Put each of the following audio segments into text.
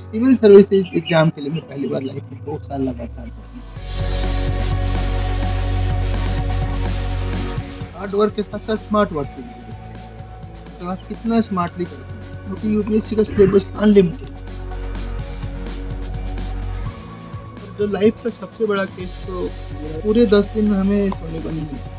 Civil services exam के लिए मैं पहली बार लाइफ में 2 साल लगातार पढ़ा। हार्ड वर्क के साथ-साथ स्मार्ट वर्क की भी ज़रूरत है। तो आप कितना स्मार्टली करते हैं, क्योंकि यूपीएससी का सिलेबस अनलिमिटेड है। और जो लाइफ का सबसे बड़ा केस तो पूरे 10 दिन हमें सोने को नहीं मिला।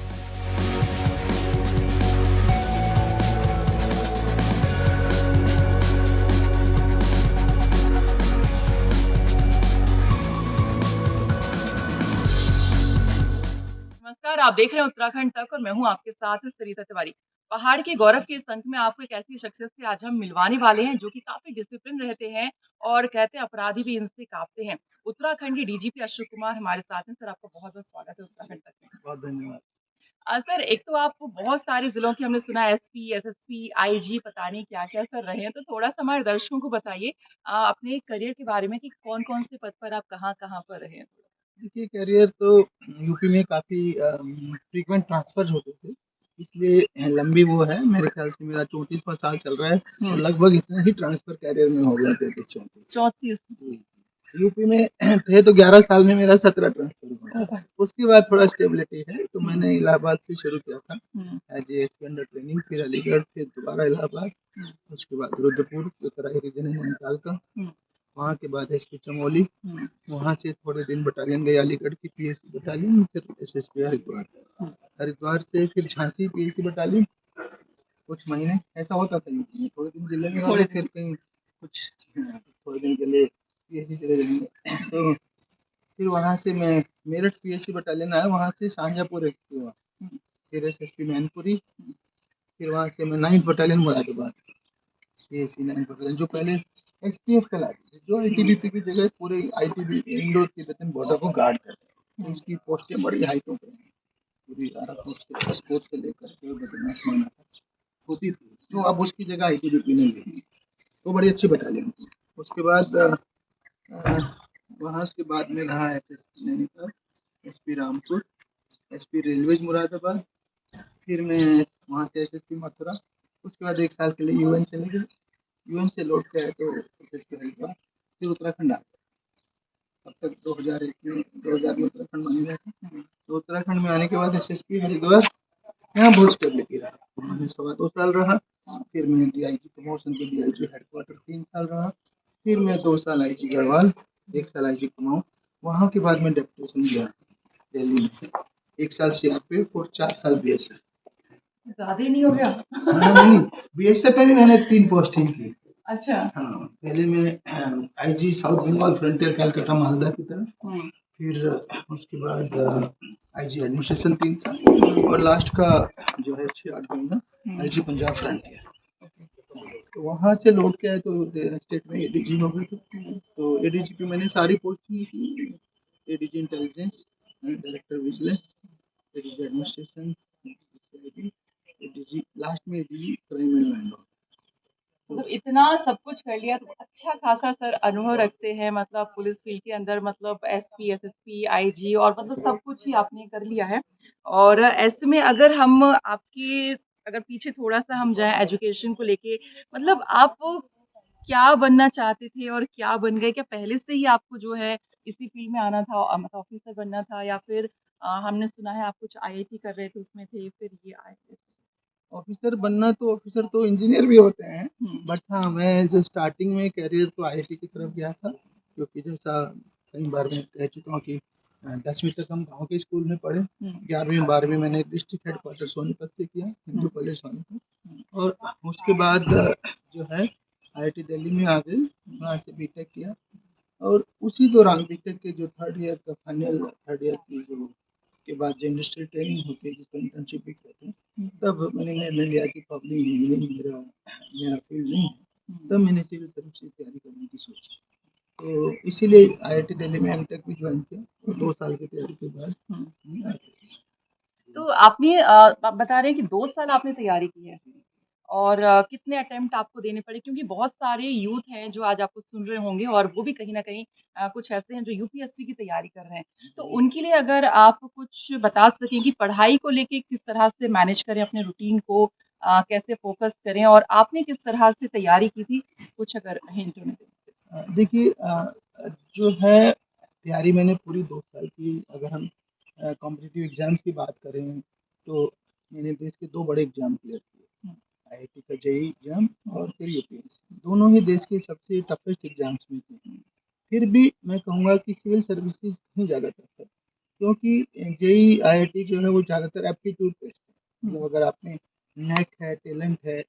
नमस्कार, आप देख रहे हैं उत्तराखंड तक और मैं हूँ आपके साथ सरिता तिवारी। पहाड़ के गौरव के इस अंक में आपको एक ऐसी शख्सियत से आज हम मिलवाने वाले हैं जो कि काफ़ी डिसिप्लिन रहते हैं और कहते हैं अपराधी भी इनसे काँपते हैं। उत्तराखंड के डीजीपी अशोक कुमार हमारे साथ हैं। सर, आपका बहुत-बहुत स्वागत है उत्तराखंड तक में। बहुत धन्यवाद। सर, एक तो आप बहुत सारे ज़िलों के हमने सुना है एसपी, एसएसपी, आईजी पता नहीं क्या-क्या सर रहे हैं। तो थोड़ा-सा हमारे दर्शकों को बताइए अपने करियर के बारे में कि कौन-कौन से पद पर आप कहाँ-कहाँ पर रहे हैं? देखिए करियर तो यूपी में काफ़ी फ्रीक्वेंट ट्रांसफ़र होते थे, इसलिए लंबी वो है, मेरे ख़्याल से मेरा 34वाँ साल चल रहा है और लगभग इतना ही ट्रांसफ़र करियर में हो गया 33-34। 34 जी, यूपी में थे तो 11 साल में मेरा 17 ट्रांसफ़र हुआ। उसके बाद थोड़ा स्टेबिलिटी है, तो मैंने इलाहाबाद से शुरू किया था एज़ एएसपी अंडर ट्रेनिंग, फिर अलीगढ़, फिर दोबारा इलाहाबाद, उसके बाद रुद्रपुर, उत्तराई रीजन है नैनीताल का, वहाँ के बाद एसपी चमोली, वहाँ से थोड़े दिन बटालियन गए अलीगढ़ की पीएसी बटालियन, फिर एसएसपी हरिद्वार, हरिद्वार से फिर झांसी पीएसी बटालियन, कुछ महीने ऐसा होता था यूपी में, थोड़े दिन जिले में रहे, फिर कहीं कुछ थोड़े दिन के लिए पीएसी चले जाएंगे। तो फिर वहाँ से मैं मेरठ पीएसी बटालियन आया, वहाँ से शाहजहाँपुर एसपी हुआ, फिर एसएसपी मैनपुरी, फिर वहाँ से मैं 9th battalion Moradabad, PAC 9th battalion, जो पहले एसटीएफ कहलाती थी, जो आईटीबीपी की जगह पूरे आईटीबीपी इंडो तिब्बतन बॉर्डर को गार्ड करते हैं। तो उसकी पोस्टें बड़ी हाइटों पे हैं, पूरी आरापुर से एस्कोट से लेकर के बद्रीनाथ माना तक होती थी, तो अब उसकी जगह आईटीबीपी ने ली है। तो बड़ी अच्छी बटालियन थी। उसके बाद वहाँ के बाद में रहा SSP Nainital, SP Rampur, SP railways Moradabad, फिर मैं वहाँ से एसएसपी मथुरा, उसके बाद 1 साल के लिए यूएन चले गए, यूएन से लौट के आए तो एसएसपी हरिद्वार, फिर उत्तराखंड आ गए। तब तक 2001 में उत्तराखंड बन गया था। तो उत्तराखंड में आने के बाद एसएसपी हरिद्वार यहाँ बहुत स्टेबिलिटी रहा, मैंने 2.25 साल रहा, फिर मैं डीआईजी प्रमोशन के डीआईजी हेडक्वार्टर 3 साल रहा, फिर मैं 2 साल आईजी गढ़वाल, 1 साल आईजी कुमाऊं, वहाँ के बाद मैं डेपुटेशन गया दिल्ली में, 1 साल सीआरपीएफ और 4 साल बीएसएफ। ज़्यादा ही नहीं हो गया? हाँ, नहीं, बीएसएफ में भी मैंने 3 पोस्टिंग की। अच्छा। हाँ, पहले मैं IG South Bengal frontier Calcutta Malda की तरफ, फिर उसके बाद आईजी एडमिनिस्ट्रेशन 3 साल और लास्ट का जो है 6-8 महीना आईजी पंजाब फ्रंटियर। तो वहाँ से लौट के आए तो स्टेट में एडीजी हो गए थे, तो एडीजी पे मैंने सारी पोस्टिंग की, ADG intelligence, director vigilance, ADG administration, ADG last में ADG crime and land order. मतलब इतना सब कुछ कर लिया तो अच्छा खासा सर अनुभव रखते हैं मतलब पुलिस फील्ड के अंदर मतलब एसपी, एसएसपी, आईजी और मतलब सब कुछ ही आपने कर लिया है। और ऐसे में अगर हम आपके अगर पीछे थोड़ा-सा हम जाएँ एजुकेशन को लेके मतलब आप क्या बनना चाहते थे और क्या बन गए? क्या पहले से ही आपको जो है इसी फील्ड में आना था मतलब ऑफिसर बनना था या फिर हमने सुना है आप कुछ आईआईटी कर रहे थे उसमें थे फिर ये आए थे? ऑफिसर तो इंजीनियर भी होते हैं, हुँ। बट हाँ, मैं जो स्टार्टिंग में करियर तो आईआईटी की तरफ गया था, क्योंकि जैसा कई बार मैं कह चुका हूँ कि 10वीं तक हम गाँव के स्कूल में पढ़े, 11वीं-12वीं मैंने डिस्ट्रिक्ट हेडक्वार्टर सोनीपत से किया, हिंदू कॉलेज सोनीपत, और उसके बाद जो है आईआईटी दिल्ली में आ गए, वहाँ से बीटेक किया, और उसी दौरान बीटेक के जो थर्ड ईयर की जो के बाद जो इंडस्ट्रियल ट्रेनिंग होती है जिसको इंटर्नशिप भी कहते हैं, तब मैंने निर्णय लिया कि पब्लिक इंजीनियरिंग मेरा मेरा फील्ड नहीं है, तब मैंने सिविल सर्विस की तैयारी करने की सोची। तो इसीलिए आईआईटी दिल्ली में एमटेक भी ज्वाइन किया और 2 साल की तैयारी के बाद तो आपने आप बता रहे हैं कि 2 साल आपने तैयारी की है और कितने अटेम्प्ट आपको देने पड़े? क्योंकि बहुत सारे यूथ हैं जो आज आपको सुन रहे होंगे और वो भी कहीं न कहीं कुछ ऐसे हैं जो यूपीएससी की तैयारी कर रहे हैं। तो उनके लिए अगर आप कुछ बता सकें कि पढ़ाई को लेके किस तरह से मैनेज करें अपने रूटीन को कैसे फ़ोकस करें और आपने किस तरह से तैयारी की थी? कुछ अगर हिंट उन्हें दें। देखिए जो है तैयारी मैंने पूरी 2 साल की, अगर हम कॉम्पिटिटिव एग्ज़ाम्स की बात करें तो मैंने देश के 2 बड़े एग्ज़ाम क्लियर किए। आईआईटी का जेईई एग्ज़ाम और फिर यूपीएससी, दोनों ही देश के सबसे टफेस्ट एग्ज़ाम्स में थे। फिर भी मैं कहूँगा कि सिविल सर्विसेज़ ही ज़्यादा टफ है, क्योंकि जेईई, आईआईटी जो है वो ज़्यादातर एप्टीट्यूड टेस्ट है। मतलब अगर आप में नेक है, टैलेंट है,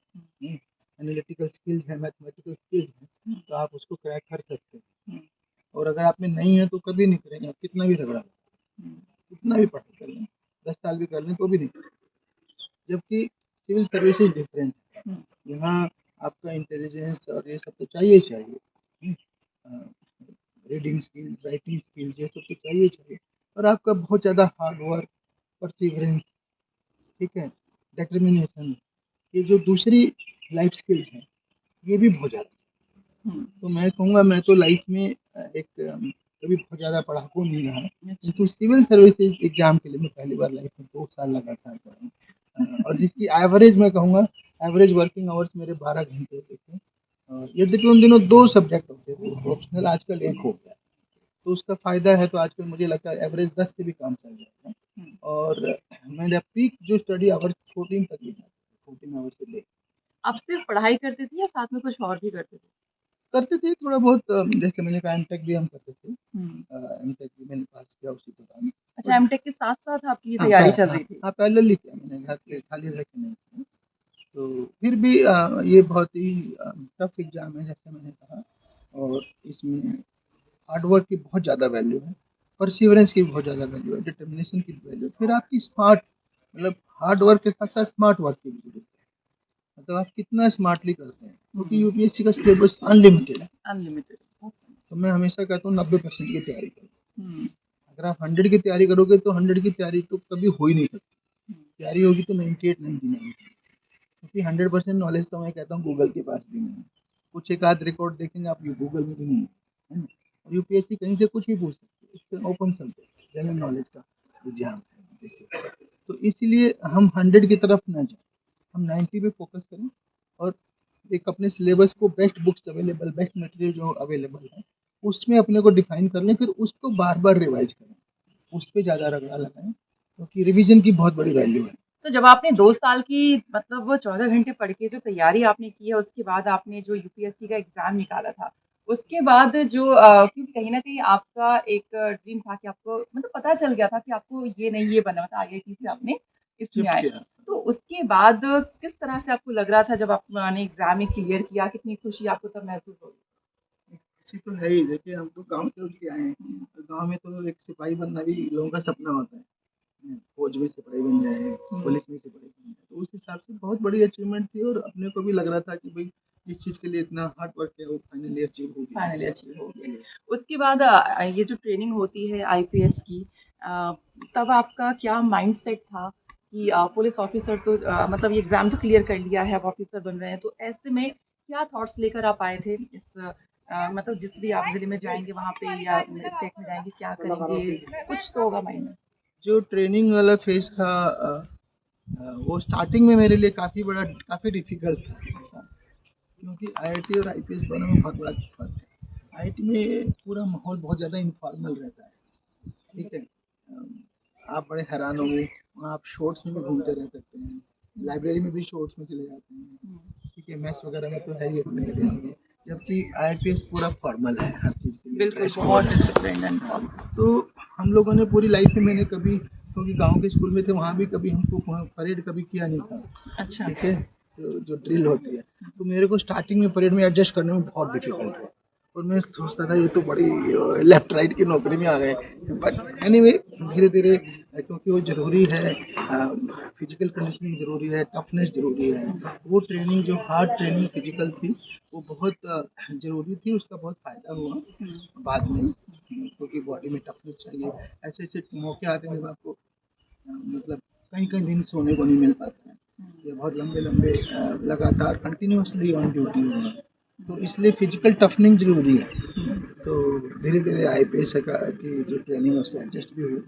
एनालिटिकल स्किल्स है, मैथमेटिकल स्किल्स है, तो आप उसको क्रैक कर सकते हैं। और अगर आप में नहीं है तो कभी नहीं करेंगे, आप कितना भी रगड़ा लें, कितना भी पढ़ाई कर लें, 10 साल भी कर लें तो भी नहीं करेंगे। जबकि सिविल सर्विसेज डिफरेंट है, यहाँ आपका इंटेलिजेंस और ये सब तो चाहिए ही चाहिए, रीडिंग स्किल्स, राइटिंग स्किल्स, ये सब तो चाहिए ही चाहिए, और आपका बहुत ज़्यादा हार्ड वर्क, परसिवरेंस, ठीक है, डिटर्मिनेशन, ये जो दूसरी लाइफ स्किल्स हैं ये भी बहुत ज़्यादा। तो मैं कहूँगा, मैं तो लाइफ में एक कभी बहुत ज़्यादा पढ़ाकू नहीं रहा, किंतु सिविल सर्विसेज एग्ज़ाम के लिए मैं पहली बार लाइफ में 2 साल लगातार पढ़ा, और जिसकी एवरेज मैं कहूँगा, एवरेज वर्किंग आवर्स मेरे 12 घंटे होते थे। यद्यपि उन दिनों 2 सब्जेक्ट होते थे, ऑप्शनल आजकल 1 हो गया, तो उसका फ़ायदा है, तो आजकल मुझे लगता है एवरेज 10 से भी कम चल जाता है। और मेरा पीक जो स्टडी आवर्स 14 तक भी जाते थे, 14 आवर्स से लेके। आप सिर्फ पढ़ाई करते थे या साथ में कुछ और भी करते थे? करते थे थोड़ा बहुत, जैसे मैंने कहा एमटेक भी हम करते थे, एमटेक भी मैंने पास किया उसी दौरान। अच्छा, एमटेक के साथ-साथ आपकी ये हाँ, तैयारी चल रही थी? हाँ, पैरेलली किया मैंने, घर पे खाली रह के नहीं किया। तो फिर भी ये बहुत ही टफ एग्ज़ाम है, जैसे मैंने कहा, और इसमें हार्ड वर्क की बहुत ज़्यादा वैल्यू है, परसिवरेंस की बहुत ज़्यादा वैल्यू है, डिटर्मिनेशन की वैल्यू है, फिर आपकी स्मार्ट, मतलब हार्ड वर्क के साथ-साथ स्मार्ट वर्क की भी ज़रूरत है। मतलब आप कितना स्मार्टली करते हैं, क्योंकि यूपीएससी का सिलेबस अनलिमिटेड है। अनलिमिटेड। तो मैं हमेशा कहता हूँ 90% की तैयारी करो। अगर आप 100 की तैयारी करोगे तो 100 की तैयारी तो कभी हो ही नहीं सकती। तैयारी होगी तो 98, 99, क्योंकि 100% नॉलेज तो मैं कहता हूँ गूगल के पास भी नहीं है। कुछ एक आध रिकॉर्ड देखेंगे आप, ये गूगल में भी नहीं है ना? और यूपीएससी कहीं से कुछ भी पूछ सकती है, इससे ओपन सब्जेक्ट जनरल नॉलेज का एग्जाम है जैसे। तो इसलिए हम 100 की तरफ ना जाए, हम 90 पे फोकस करें, और एक अपने सिलेबस को, best books available, best material जो अवेलेबल है उसमें अपने को डिफाइन कर लें, फिर उसको बार बार रिवाइज करें, उस पर ज़्यादा रगड़ा लगाएं, क्योंकि रिवीजन की बहुत बड़ी वैल्यू है। तो जब आपने 2 साल की मतलब वो 14 घंटे पढ़ के जो तैयारी आपने की है, उसके बाद आपने जो यूपीएससी का एग्ज़ाम निकाला था, उसके बाद जो क्योंकि कहीं न कहीं आपका एक ड्रीम था कि आपको मतलब पता चल गया था कि आपको ये नहीं, ये बनना था, आईआईटी से आपने इसमें शिफ्ट आए। किया। तो उसके बाद किस तरह से आपको लग रहा था जब आपने एग्ज़ाम में क्लियर किया, कितनी खुशी आपको तब महसूस हुई? खुशी तो है ही, देखिए हम तो गाँव से उठ के आए हैं, तो गाँव में तो एक सिपाही बनना भी लोगों का सपना होता है। फौज में सिपाही बन जाए, पुलिस में सिपाही बन जाए, तो उस हिसाब से बहुत बड़ी अचीवमेंट थी, और अपने को भी लग रहा था कि भाई इस चीज़ के लिए इतना हार्ड वर्क है, वो फाइनली अचीव हो गया। फाइनली अचीव हो गया। उसके बाद ये जो ट्रेनिंग होती है आईपीएस की, अ, तब आपका क्या माइंडसेट था कि पुलिस ऑफिसर तो मतलब ये एग्ज़ाम तो क्लियर कर लिया है, अब ऑफिसर बन रहे हैं, तो ऐसे में क्या थॉट्स लेकर आप आए थे इस मतलब जिस भी आप ज़िले में जाएँगे वहाँ पे या स्टेट में जाएँगे, क्या करेंगे? कुछ तो होगा माइंड में। जो ट्रेनिंग वाला फेज़ था, वो स्टार्टिंग में मेरे लिए काफ़ी डिफ़िकल्ट था, क्योंकि आईआईटी और आईपीएस दोनों में बहुत बड़ा फ़र्क है। आईआईटी में पूरा माहौल बहुत ज़्यादा इन्फॉर्मल रहता है, ठीक है? आप बड़े हैरान होंगे, वहाँ आप शॉर्ट्स में भी घूमते रह सकते हैं, लाइब्रेरी में भी शॉर्ट्स में चले जाते हैं, ठीक है? मेस वगैरह में तो है ही अपने एरिया में, जबकि आईपीएस पूरा फॉर्मल है हर चीज़ के लिए, बिल्कुल, ड्रेस बहुत कोड है। Disciplined and formal. तो हम लोगों ने पूरी लाइफ में, मैंने कभी, क्योंकि गांव के स्कूल में थे, वहाँ भी कभी हमको परेड कभी किया नहीं था, अच्छा। ठीक है? तो जो ड्रिल होती है, तो मेरे को स्टार्टिंग में परेड में एडजस्ट करने में बहुत डिफिकल्ट हुआ, और मैं सोचता था ये तो बड़ी लेफ्ट राइट की नौकरी में आ गए, बट एनीवे धीरे धीरे, क्योंकि वो ज़रूरी है, फिजिकल कंडीशनिंग ज़रूरी है, टफनेस ज़रूरी है, वो ट्रेनिंग जो हार्ड ट्रेनिंग फिजिकल थी वो बहुत ज़रूरी थी, उसका बहुत फ़ायदा हुआ बाद में, क्योंकि बॉडी में टफनेस चाहिए। ऐसे ऐसे मौके आते हैं जब आपको मतलब कहीं कहीं दिन सोने को नहीं मिल पाता है, ये बहुत लंबे लंबे लगातार कंटिन्यूसली ऑन ड्यूटी होना, तो इसलिए फिजिकल टफनिंग ज़रूरी है। तो धीरे धीरे आईपीएस की जो ट्रेनिंग है उससे एडजस्ट भी हुई।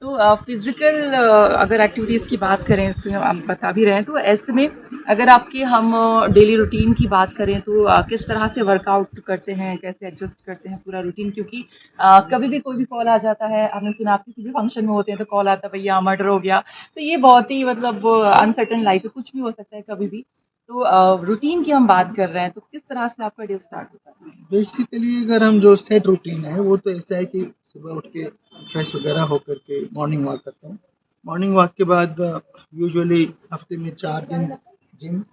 तो फिज़िकल अगर एक्टिविटीज़ की बात करें, इसमें आप बता भी रहे हैं, तो ऐसे में अगर आपके हम डेली रूटीन की बात करें तो किस तरह से वर्कआउट करते हैं, कैसे एडजस्ट करते हैं पूरा रूटीन? क्योंकि कभी भी कोई भी कॉल आ जाता है, आपने सुना आप किसी भी फंक्शन में होते हैं तो कॉल आता है भैया मर्डर हो गया, तो ये बहुत ही मतलब अनसर्टेन लाइफ है, कुछ भी हो सकता है कभी भी। तो रूटीन की हम बात कर रहे हैं, तो किस तरह से आपका डे स्टार्ट होता है? बेसिकली अगर हम जो सेट रूटीन है वो तो ऐसा है कि सुबह उठ के फ्रेश वगैरह होकर के मॉर्निंग वॉक करता हूँ। मॉर्निंग वॉक के बाद यूजुअली हफ्ते में 4 दिन जिम,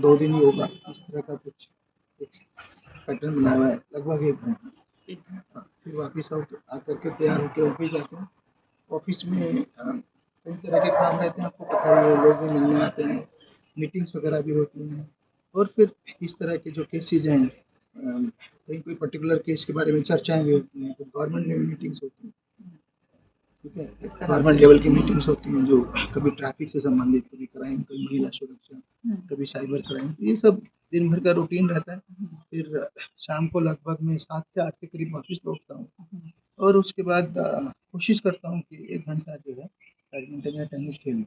2 दिन योगा, इस तरह का कुछ एक पैटर्न बनाया हुआ है लगभग 1 घंटा। हाँ, फिर वापस आकर के तैयार होकर ऑफिस जाते हैं। ऑफिस में कई तरह के काम रहते हैं, आपको पता ही है, लोग भी मिलने आते हैं, मीटिंग्स वगैरह भी होती हैं। और फिर इस तरह के जो केसेज हैं, कहीं कोई पर्टिकुलर केस के बारे में चर्चाएं भी होती हैं, तो गवर्नमेंट में भी मीटिंग्स होती हैं। ठीक है, गवर्नमेंट लेवल की मीटिंग्स होती हैं जो कभी ट्रैफिक से संबंधित, कभी क्राइम, कभी महिला सुरक्षा, कभी साइबर क्राइम, ये सब दिन भर का रूटीन रहता है। फिर शाम को लगभग मैं 7 से 8 के करीब वापस लौटता हूँ और उसके बाद कोशिश करता हूँ कि 1 घंटा जो है बैडमिंटन या टेनिस खेल लूँ।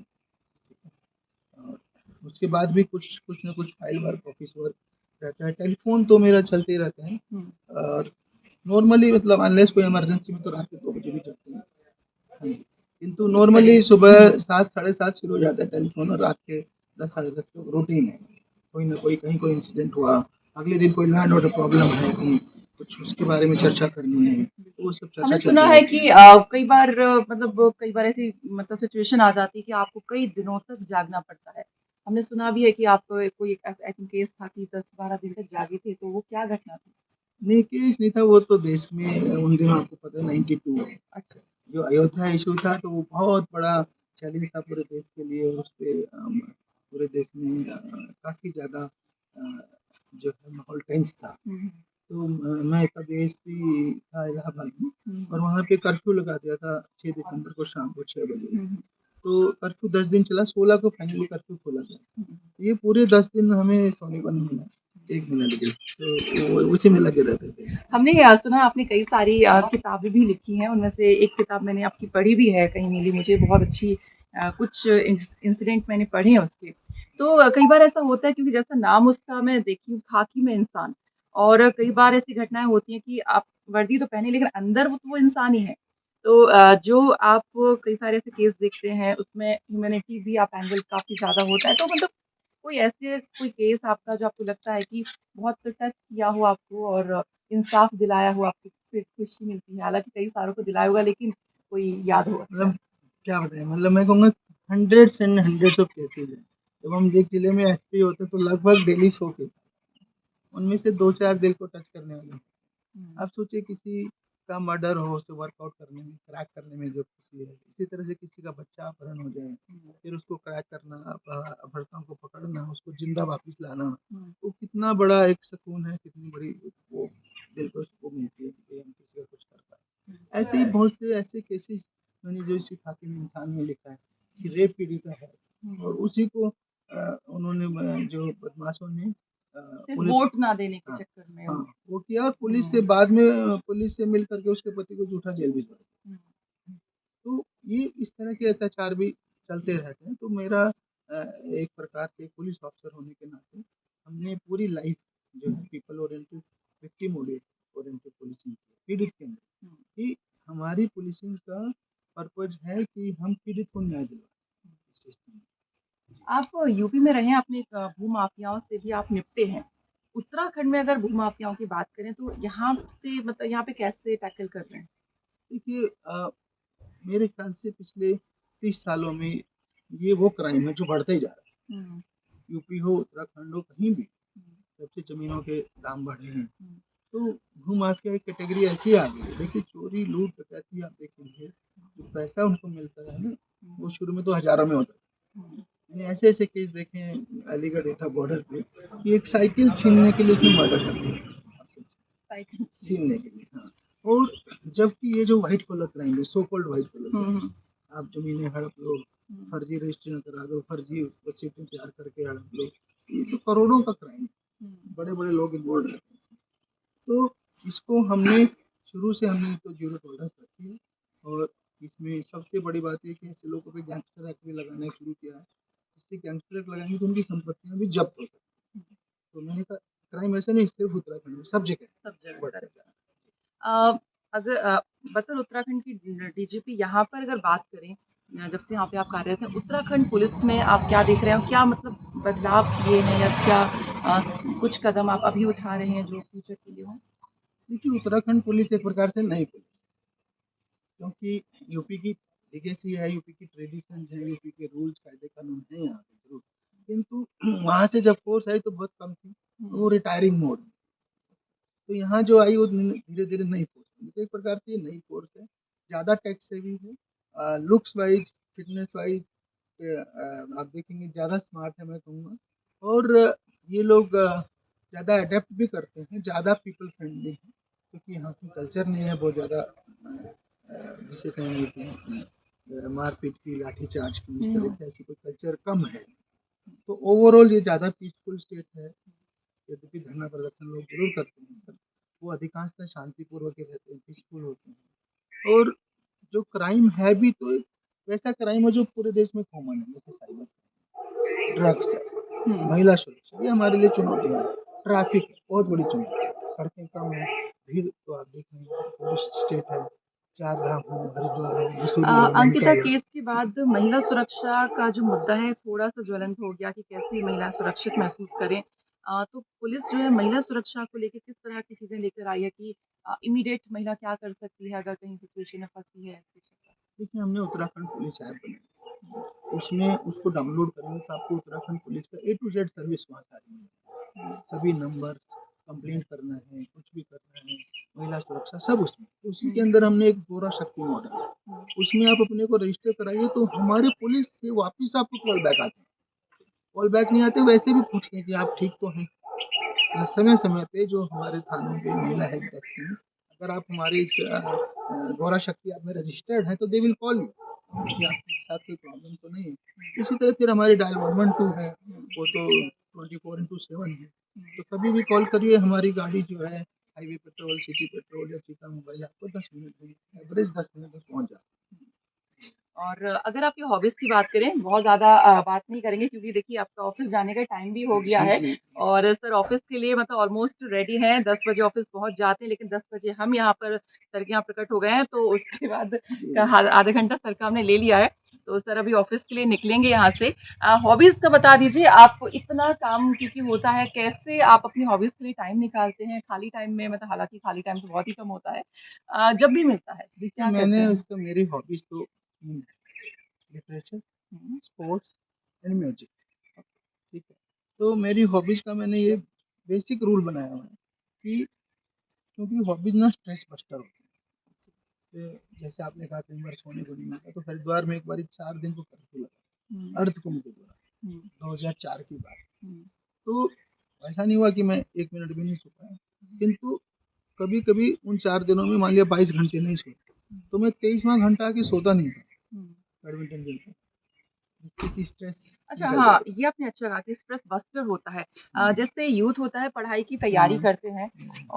और उसके बाद भी कुछ कुछ ना कुछ फाइल वर्क, ऑफिस वर्क रहता है। टेलीफोन तो मेरा चलते ही रहता है। और नॉर्मली मतलब अनलेस कोई इमरजेंसी में तो रात के 2 बजे भी चलते हैं। हाँ जी, किंतु नॉर्मली सुबह 7 साढ़े 7 शुरू हो जाता है टेलीफोन और रात के 10 साढ़े 10 तक रूटीन है। कोई ना कोई कहीं कोई इंसिडेंट हुआ, अगले दिन कोई लैंड ऑर्डर प्रॉब्लम है, कहीं कुछ उसके बारे में चर्चा करनी है, तो वो सब चर्चा हमने चलती सुना है रहती कि है। कई बार मतलब कई बार ऐसी मतलब सिचुएशन आ जाती है कि आपको कई दिनों तक जागना पड़ता है। हमने सुना भी है कि आप कोई एक आई थिंक केस था कि 10-12 दिन तक जागे थे, तो वो क्या घटना थी? नहीं, केस नहीं था, वो तो देश में उन दिनों आपको पता है 92 अच्छा। जो अयोध्या इशू था, तो वो बहुत बड़ा चैलेंज था पूरे देश के लिए। और उस पे पूरे देश में काफ़ी ज़्यादा जो है माहौल टेंस था। तो मैं तब एएसपी था इलाहाबाद में और वहाँ पे कर्फ्यू लगा दिया था 6 दिसंबर को शाम को 6 बजे। तो कर्फ्यू 10 दिन चला, 16 को फाइनली कर्फ्यू खोला गया। ये पूरे 10 दिन हमें सोने को नहीं मिला, 1 मिनट भी। तो वो उसी में लगे रहते थे। हमने सुना आपने कई सारी किताबें भी लिखी हैं, उनमें से एक किताब मैंने आपकी पढ़ी भी है, कहीं मिली मुझे बहुत अच्छी। कुछ इंसिडेंट मैंने पढ़े हैं उसके। तो कई बार ऐसा होता है क्योंकि जैसा नाम उसका मैं देखी हूँ, खाकी में इंसान, और कई बार ऐसी घटनाएँ होती हैं कि आप वर्दी तो पहने लेकिन अंदर वो इंसान ही है। तो जो आप कई सारे ऐसे केस देखते हैं उसमें ह्यूमैनिटी भी आप एंगल काफ़ी ज़्यादा होता है, तो मतलब कोई केस आपका जो आपको लगता है कि बहुत टच किया हो आपको और इंसाफ दिलाया हो आपको, फिर खुशी मिलती है? हालाँकि कई सारों को दिलाया होगा लेकिन कोई याद हो अच्छा? मतलब क्या बताएँ, मतलब मैं कहूँगा hundreds and hundreds of cases हैं। जब हम एक जिले में एसपी होते हैं तो लगभग डेली 100 केस, उनमें से 2-4 दिल को टच करने वाले हैं। हुँ, आप सोचिए किसी का मर्डर हो, उसे वर्कआउट करने में, क्रैक करने में जो खुशी है, इसी तरह से किसी का बच्चा अपहरण हो जाए, हुँ, फिर उसको क्रैक करना, अपहर्ताओं को पकड़ना, उसको ज़िंदा वापस लाना, हुँ। वो कितना बड़ा एक सुकून है, कितनी बड़ी वो दिल को सुकून मिलती है कि हम किसी का कुछ कर पाएँ। ऐसे ही बहुत से ऐसे केसेज़ मैंने जो इसी खाकी में इंसान में लिखा है कि रेप पीड़िता है और उसी को उन्होंने जो बदमाशों ने सिर्फ़ पुलिस, वोट ना देने के हाँ, चक्कर में हाँ, वो किया और पुलिस से हुँ, बाद में पुलिस से मिल करके उसके पति को झूठा जेल भिजवाया। हुँ, तो ये इस तरह के अत्याचार भी चलते रहते हैं। तो मेरा एक प्रकार से पुलिस ऑफिसर होने के नाते हमने पूरी लाइफ जो है people oriented, victim oriented policing की है, पीड़ित के अंदर, हुँ। कि हमारी पुलिसिंग का पर्पज़ है कि हम पीड़ित को न्याय दिलवाएँ इस सिस्टम में। जी। आप यूपी में रहे, अपने भूमाफियाओं से भी आप निपटे हैं। उत्तराखंड में अगर भूमाफियाओं की बात करें तो यहाँ से मतलब यहाँ पे कैसे टैकल कर रहे हैं? देखिए मेरे ख्याल से पिछले 30 सालों में ये वो क्राइम है जो बढ़ता ही जा रहा है। हुँ, यूपी हो, उत्तराखंड हो, कहीं भी हुँ, जब से ज़मीनों के दाम बढ़े हैं, हुँ, तो भू-माफिया एक कैटेगरी ऐसी आ गई है। देखिए चोरी, लूट, डकैती आप देखेंगे, जो पैसा उनको मिलता है ना, वो शुरू में तो हज़ारों में होता था। हुँ, मैंने ऐसे-ऐसे केस देखे हैं, अलीगढ़ था बॉर्डर पे कि एक साइकिल छीनने के लिए उसने मर्डर कर दिया। आप सोचिए, साइकिल छीनने के लिए, हाँ। और जबकि ये जो व्हाइट कॉलर क्राइम है, सो कॉल्ड व्हाइट कॉलर हुँ, क्राइम, हुँ, आप ज़मीनें हड़प लो, हुँ, फर्जी रजिस्ट्रेशन करा दो, फर्जी रसीदें तैयार करके हड़प लो, ये तो करोड़ों का क्राइम है। हुँ, बड़े-बड़े लोग इन्वॉल्व रहते हैं। तो इसको हमने शुरू से हमने तो ज़ीरो टॉलरेंस रखी है और इसमें सबसे बड़ी बात ये है कि ऐसे लोगों पे गैंगस्टर एक्ट भी लगाना शुरू किया है, जिससे गैंगस्टर लगाएंगे तो उनकी संपत्तियां भी जब्त हो सकती हैं। तो मैंने कहा क्राइम ऐसा नहीं सिर्फ उत्तराखंड में, सब जगह बढ़ता जा रहा है। अ, अगर बतौर उत्तराखंड की डीजीपी यहाँ पर अगर बात करें, जब से यहाँ पे आप कार्यरत हैं, उत्तराखंड पुलिस में आप क्या देख रहे हैं? क्या मतलब बदलाव किए हैं या क्या कुछ कदम आप अभी उठा रहे हैं जो फ्यूचर के लिए हों? देखिए उत्तराखंड पुलिस एक प्रकार से नई पुलिस, क्योंकि यूपी की लीगेसी है, यूपी की ट्रेडिशन है, यूपी के रूल्स कायदे कानून है यहाँ पे जरूर, किंतु वहाँ से जब फोर्स आई तो बहुत कम थी, तो वो रिटायरिंग मोड में। तो यहाँ जो आई वो धीरे धीरे नई फोर्स बनी। तो एक प्रकार से ये नई फोर्स है, ज़्यादा टेक सेवी है, लुक्स वाइज, फिटनेस वाइज आप देखेंगे ज़्यादा स्मार्ट है मैं कहूँगा। और ये लोग ज़्यादा अडेप्ट भी करते हैं, ज़्यादा पीपल फ्रेंडली हैं, क्योंकि यहाँ की कल्चर नहीं है बहुत ज़्यादा जिसे कहेंगे कि मारपीट की, लाठीचार्ज की, इस तरह की ऐसी कोई कल्चर कम है। तो ओवरऑल ये ज़्यादा पीसफुल स्टेट है। यद्यपि धरना प्रदर्शन लोग जरूर करते हैं, पर वो अधिकांशतः शांतिपूर्वक ही रहते हैं, पीसफुल होते हैं। और जो क्राइम है भी तो एक वैसा क्राइम है जो पूरे देश में कॉमन है, जैसे साइबर, ड्रग्स है, महिला सुरक्षा, ये हमारे लिए चुनौतियाँ हैं। ट्रैफिक बहुत बड़ी चुनौती है, सड़कें कम है, भीड़ तो आप देख रहे हैं, टूरिस्ट स्टेट है, चार धाम हो, हरिद्वार हो, मसूरी हो, अंकिता नैनीताल हो। केस के बाद महिला सुरक्षा का जो मुद्दा है थोड़ा-सा ज्वलंत हो गया कि कैसे महिला सुरक्षित महसूस करें। तो पुलिस जो है महिला सुरक्षा को लेके किस तरह की चीज़ें लेकर आई है कि इमीडिएट महिला क्या कर सकती है अगर कहीं सिचुएशन में फँसी है? देखिए हमने उत्तराखंड पुलिस ऐप बनाई, उसमें उसको डाउनलोड करेंगे तो आपको उत्तराखंड पुलिस का A to Z सर्विस वहाँ सारी मिलेगी। सभी नंबर, कंप्लेंट करना है, कुछ भी करना है, महिला सुरक्षा सब उसमें। तो उसी के अंदर हमने एक गोरा शक्ति मॉडल है, उसमें आप अपने को रजिस्टर कराइए तो हमारे पुलिस से वापस आपको कॉल बैक आते हैं। कॉल बैक नहीं आते वैसे भी पूछते हैं कि आप ठीक तो हैं। समय समय पे जो हमारे थानों पे महिला हेल्प डेस्क हैं, अगर आप हमारे इस गौरा शक्ति ऐप में रजिस्टर्ड हैं तो दे विल कॉल यू कि आपके साथ कोई प्रॉब्लम तो नहीं है। इसी तरह फिर हमारी डायल 112 है, वो तो 24/7 है, तो कभी भी कॉल करिए, हमारी गाड़ी जो है हाईवे पेट्रोल, सिटी पेट्रोल या चीता मोबाइल आपको 10 मिनट में, एवरेज 10 मिनट में पहुँच जाता है। और अगर आपकी हॉबीज़ की बात करें, बहुत ज़्यादा बात नहीं करेंगे क्योंकि देखिए आपका ऑफ़िस जाने का टाइम भी हो गया जी है जी और सर ऑफ़िस के लिए मतलब ऑलमोस्ट रेडी हैं, 10 बजे ऑफ़िस पहुँच जाते हैं, लेकिन 10 बजे हम यहाँ पर सर के यहाँ प्रकट हो गए हैं, तो उसके बाद का जी। आधा घंटा सर का हमने ले लिया है। तो सर अभी ऑफ़िस के लिए निकलेंगे यहाँ से। हॉबीज़ का बता दीजिए, आप इतना काम क्योंकि होता है, कैसे आप अपनी हॉबीज़ के लिए टाइम निकालते हैं? खाली टाइम में मतलब हालाँकि खाली टाइम तो बहुत ही कम होता है। जब भी मिलता है, देखिए क्या करते मैंने हैं? उसका मेरी हॉबीज तो literature, hmm, sports and music, ठीक है। तो मेरी हॉबीज का मैंने ये बेसिक रूल बनाया हुआ है कि क्योंकि हॉबीज ना स्ट्रेस बस्टर होती है। तो जैसे आपने कहा कई बार सोने को नहीं मिलता, तो हरिद्वार में एक बार 4 दिन को कर्फ्यू हुँ, लगा, अर्ध कुंभ के दौरान, हुँ, 2004 की बात। हुँ। तो ऐसा नहीं हुआ कि मैं 1 मिनट भी नहीं सो पाया, किंतु कभी कभी उन 4 दिनों में मान लिया 22 घंटे नहीं सोए, तो मैं 23वां घंटा आके सोता नहीं था हुँ। बैडमिंटन खेलते, जिससे कि स्ट्रेस अच्छा निकल हाँ, जाता ये आपने अच्छा कहा कि स्ट्रेस बस्टर होता है। है। जैसे यूथ होता है पढ़ाई की तैयारी करते हैं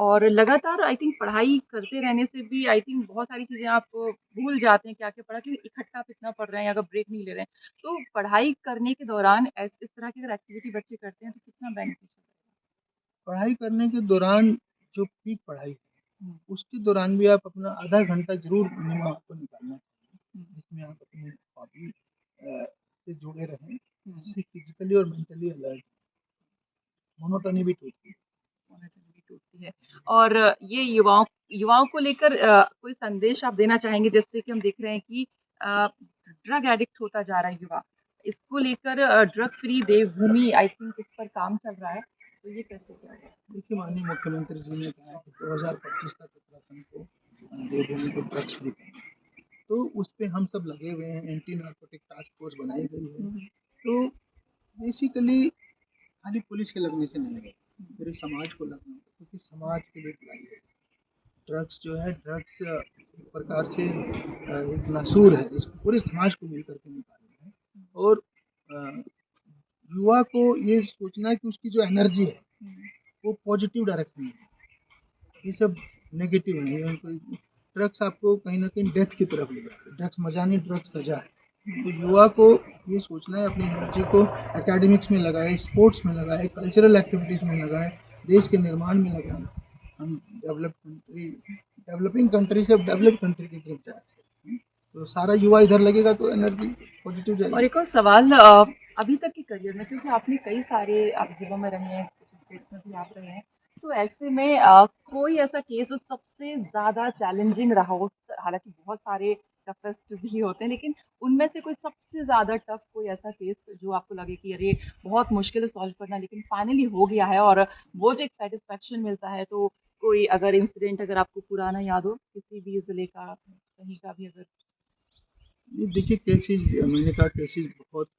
और लगातार आई थिंक पढ़ाई करते रहने से भी आई थिंक बहुत सारी चीज़ें आप भूल जाते हैं क्या-क्या पढ़ा क्योंकि इकट्ठा आप इतना पढ़ रहे हैं अगर ब्रेक नहीं ले रहे हैं। तो पढ़ाई करने के दौरान इस तरह की अगर एक्टिविटी बच्चे करते हैं तो कितना बेनिफिशियल पढ़ाई करने के दौरान जो पीक पढ़ाई है, है? हुँ, उसके दौरान भी आप अपना आधा घंटा ज़रूर मिनिमम आपको निकालना चाहिए, हुँ, जिसमें आप अपनी हॉबी से जुड़े रहें, हुँ। जिससे फिज़िकली और मेंटली अलर्ट, मोनोटोनी भी टूटती है। मोनेटरी भी टूटती है। और ये युवाओं युवाओं को लेकर कोई संदेश आप देना चाहेंगे जैसे कि हम देख रहे हैं कि ड्रग एडिक्ट होता जा रहा है युवा। इसको लेकर drug free Devbhoomi I think इस पर काम चल रहा है। तो ये कैसे क्या होगा? देखिए माननीय मुख्यमंत्री जी ने कहा है कि 2025 तक उत्तराखंड को देवभूमि को ड्रग्स फ्री करना है। तो उस पे हम सब लगे हुए हैं, एंटी नार्कोटिक टास्क फोर्स बनाई गई है। हुँ, हुँ, तो बेसिकली खाली पुलिस के लगने से नहीं है, पूरे समाज को लगना है, क्योंकि समाज के लिए लाई है। ड्रग्स जो है, ड्रग्स एक प्रकार से एक नासूर है, इसको पूरे समाज को मिल करके निकालना है। और अ, युवा को ये सोचना है कि उसकी जो एनर्जी है हुँ, वो पॉजिटिव डायरेक्शन में है, ये सब नेगेटिव है। ड्रग्स आपको कहीं ना कहीं डेथ की तरफ ले जाते हैं। ड्रग्स मजा नहीं, ड्रग्स सजा है। तो युवा को ये सोचना है अपनी एनर्जी को एकेडमिक्स में लगाए, स्पोर्ट्स में लगाए, कल्चरल एक्टिविटीज़ में लगाए, देश के निर्माण में लगाए। हम डेवलपिंग कंट्री से डेवलप कंट्री की तरफ जा रहे हैं। तो सारा युवा इधर लगेगा तो एनर्जी पॉजिटिव और जाएगी। एक और सवाल अभी तक के करियर में, क्योंकि आपने कई सारे आप जिलों में रहे हैं, कुछ स्टेट्स में भी आप रहे हैं, तो ऐसे में कोई ऐसा केस जो सबसे ज़्यादा चैलेंजिंग रहा हो, हालाँकि बहुत सारे टफेस्ट भी होते हैं, लेकिन उनमें से कोई सबसे ज़्यादा टफ कोई ऐसा केस जो आपको लगे कि अरे बहुत मुश्किल है सॉल्व करना, लेकिन फाइनली हो गया है और वो जो एक सैटिस्फैक्शन मिलता है, तो कोई अगर इंसिडेंट अगर आपको पुराना याद हो, किसी भी ज़िले का, कहीं का भी अगर? ये देखिए केसेस, मैंने कहा केसेस बहुत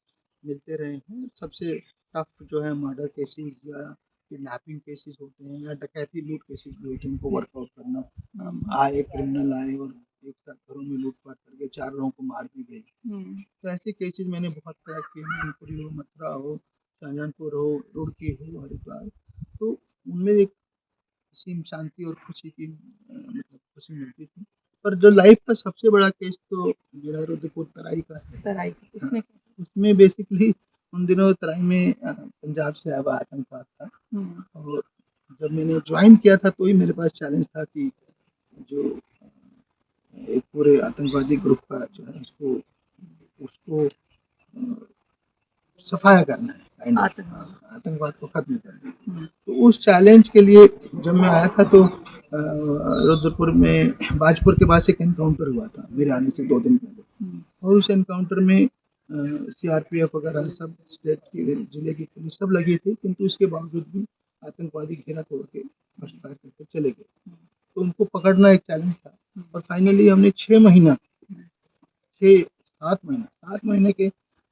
मिलते रहे हैं। सबसे टफ जो है मर्डर केसेस या किडनैपिंग केसेस होते हैं या डकैती लूट केसेस जो होते हैं, उनको वर्कआउट करना। आए क्रिमिनल आए और एक साथ घरों में लूटपाट करके 4 लोगों को मार भी गई। तो ऐसे केसेस मैंने बहुत क्रैक किए, मैनपुरी हो, मथुरा हो, शाहजहानपुर हो, रुड़की हो, हरिद्वार। तो उनमें एक असीम शांति और खुशी की मतलब खुशी मिलती थी। पर जो लाइफ का सबसे बड़ा केस तो मेरा रुद्रपुर तराई का है। तराई हाँ, उसमें? उसमें बेसिकली उन दिनों तराई में पंजाब से आया हुआ आतंकवाद था। और जब मैंने ज्वाइन किया था तो ही मेरे पास चैलेंज था कि जो एक पूरे आतंकवादी ग्रुप का जो है उसको उसको सफाया करना है, आतंकवाद को खत्म करना है। तो उस चैलेंज के लिए जब मैं आया था तो रुद्रपुर में बाजपुर के पास एक एनकाउंटर हुआ था मेरे आने से 2 दिन पहले। और उस एनकाउंटर में सीआरपीएफ वगैरह सब स्टेट की जिले की पुलिस सब लगी थी, किंतु इसके बावजूद भी आतंकवादी घेरा तोड़ के फर्स्ट फायर करके चले गए। तो उनको पकड़ना एक चैलेंज था। और फाइनली हमने 7 महीने के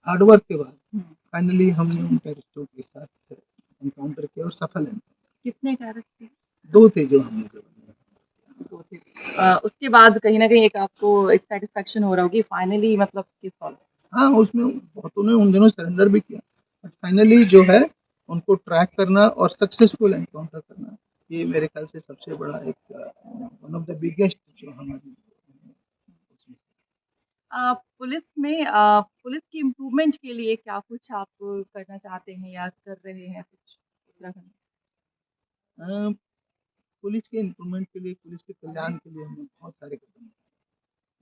हार्डवर्क के बाद फाइनली हमने उन टेररिस्टों के साथ एनकाउंटर किया और सफल एनकाउंटर। कितने टेररिस्ट थे? 2 थे जो हमने जो दो थे। उसके बाद कहीं न कहीं एक आपको एक सैटिस्फैक्शन हो रहा होगी फाइनली, मतलब केस सॉल्व। हाँ, उसमें बहुतों ने उन दिनों सरेंडर भी किया। बट फाइनली जो है उनको ट्रैक करना और सक्सेसफुल एनकाउंटर करना, ये मेरे ख्याल से सबसे बड़ा एक वन ऑफ द बिगेस्ट जो हमारी पुलिस की इम्प्रूवमेंट के लिए क्या कुछ आप करना चाहते हैं या कर रहे हैं कुछ उत्तराखंड में? अ, पुलिस के इम्प्रूवमेंट के लिए, पुलिस के कल्याण के लिए हमने बहुत सारे कदम उठाए।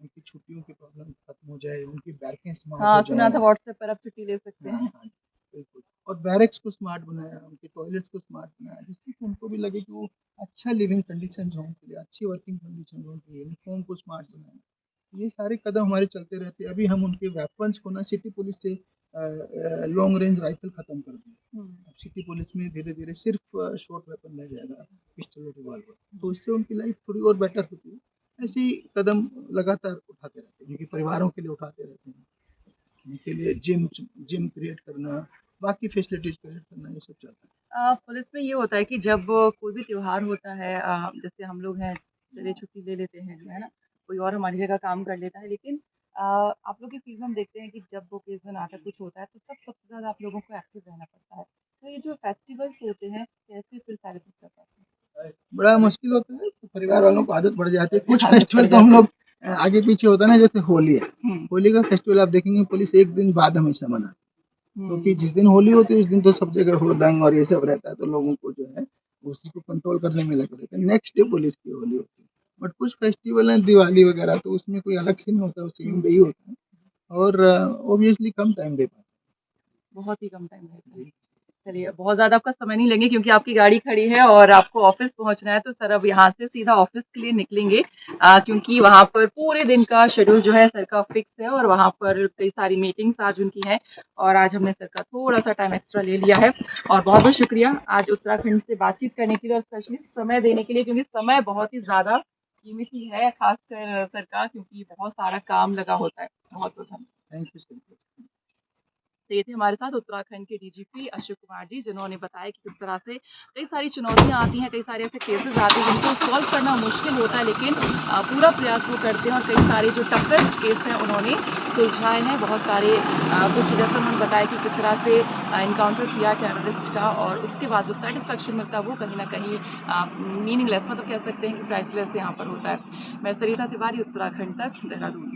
उनकी छुट्टियों की प्रॉब्लम खत्म हो जाए, उनकी बैरकें स्मार्ट हो हाँ, सुना जाएँ। था व्हाट्सएप पर आप छुट्टी ले सकते हाँ, हैं। हाँ, बिल्कुल। और बैरक्स को स्मार्ट बनाया, उनके टॉयलेट्स को स्मार्ट बनाया, जिससे कि उनको भी लगे कि वो अच्छा लिविंग कंडीशंस हों उनके लिए, अच्छी वर्किंग कंडीशंस हों उनके लिए, यूनिफ़ॉर्म को स्मार्ट बनाया। ये सारे कदम हमारे चलते रहते हैं। अभी हम उनके वेपन्स को ना सिटी पुलिस से लॉन्ग रेंज राइफ़ल खत्म कर दिए। अब सिटी पुलिस में धीरे-धीरे सिर्फ़ शॉर्ट वेपन रह जाएगा, पिस्टल और रिवॉल्वर। तो इससे उनकी लाइफ़ थोड़ी और बेटर होती है। ऐसे ही कदम लगातार उठाते रहते हैं, उनके परिवारों के लिए उठाते रहते हैं। उनके लिए जिम क्रिएट करना, बाकी फैसिलिटीज़ क्रिएट करना, ये सब चलता है। पुलिस में ये होता है कि जब कोई भी त्योहार होता है, जैसे हम लोग हैं, चलिए छुट्टी ले लेते हैं, है ना? कोई और हमारी जगह काम कर लेता है, लेकिन आप लोग की फील्ड में हम देखते हैं कि जब ओकेज़न आता है, कुछ होता है, तो तब सबसे ज़्यादा आप लोगों को एक्टिव रहना पड़ता है। तो ये जो फेस्टिवल्स होते हैं, कैसे फिर सेलिब्रेट कर पाते हैं? बड़ा मुश्किल होता है, तो परिवार वालों को आदत पड़ जाती है। कुछ फेस्टिवल तो हम लोग आगे पीछे होता है ना, जैसे होली है। होली का फेस्टिवल आप देखेंगे पुलिस 1 दिन बाद हमेशा मनाती है। क्योंकि जिस दिन होली होती है उस दिन तो सब जगह हुड़दंग और ये सब रहता है, तो लोगों को जो है उसी को कंट्रोल करने में लगे रहते हैं। नेक्स्ट डे पुलिस की होली होती है। बट कुछ फेस्टिवल हैं दिवाली वगैरह, तो उसमें कोई अलग सीन होता है, सेम डे ही होता है। और ऑब्वियसली कम टाइम दे पाते बहुत ही कम टाइम रहता है। हैं। चलिए, बहुत ज़्यादा आपका समय नहीं लेंगे क्योंकि आपकी गाड़ी खड़ी है और आपको ऑफ़िस पहुँचना है, तो सर अब यहाँ से सीधा ऑफ़िस के लिए निकलेंगे, क्योंकि वहाँ पर पूरे दिन का शेड्यूल जो है सर का फ़िक्स है और वहाँ पर कई सारी मीटिंग्स आज उनकी हैं और आज हमने सर का थोड़ा-सा टाइम एक्स्ट्रा ले लिया है। और बहुत-बहुत शुक्रिया आज उत्तराखंड से बातचीत करने के लिए और स्पेशली समय देने के लिए, क्योंकि समय बहुत ही ज़्यादा कीमती है, ख़ासकर सर का, क्योंकि बहुत सारा काम लगा होता है। बहुत-बहुत धन्यवाद। Thank you sir. तो ये थे हमारे साथ उत्तराखंड के डीजीपी अशोक कुमार जी, जिन्होंने बताया कि किस तरह से कई सारी चुनौतियां आती हैं, कई सारे ऐसे केसेस आते हैं जिनको सॉल्व करना मुश्किल होता है, लेकिन पूरा प्रयास वो करते हैं और कई सारे जो टफेस्ट केस हैं उन्होंने सुलझाए हैं। बहुत सारे कुछ जैसा उन्होंने बताया कि किस तरह से इनकाउंटर किया टेररिस्ट का और उसके बाद जो सेटिस्फेक्शन मिलता है वो कहीं ना कहीं मीनिंगलेस, मतलब कह सकते हैं कि प्राइसलेस यहाँ पर होता है। मैं सरिता तिवारी, उत्तराखंड तक, देहरादून।